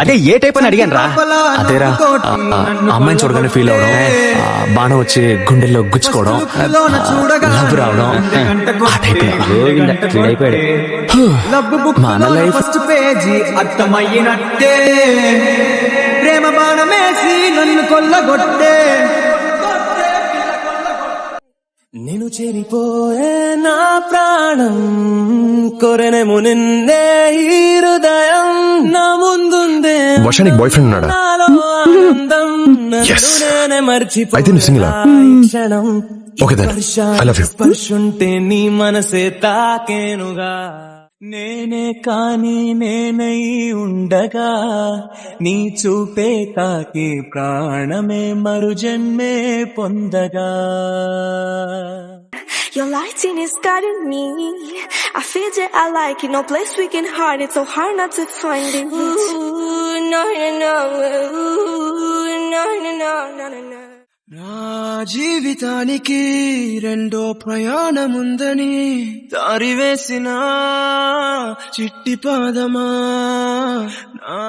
అదే ఏ టైప్ అని అడిగాను రా. అదేరా అమ్మాయిని చూడగానే ఫీల్ అవడం, బాణం వచ్చి గుండెల్లో గుచ్చుకోవడం, లవ్ రావడం, ఆ టైప్. మన లైఫ్ పేజీ అర్థమయ్యినట్టే, ప్రేమ బాణమేసి నన్ను కొల్లగొట్టే. నేను చెరిపోయే నా ప్రాణం కొరనేమో నిన్నే ఈ హృదయం నా ముందుందే. వర్షానికి బాయ్ ఫ్రెండ్ ఉన్నాడా? Yes. అయితే నువ్వు సింగిలా? Okay then. I love you. స్పర్శుంటే నీ మనసే తాకేనుగా, నేనే కాని నేనై ఉండగా నీ చూపే తాకి ప్రాణమే మరు జన్మే పొందగా. Your lighting is guiding me. I feel that I like it. No place we can hide it. So hard not to find it. Ooh, no, no, no. Ooh, no, no, no, no, no, no. నా జీవితానికి రెండో ప్రయాణముందని దారి వేసిన చిట్టి పాదమా నా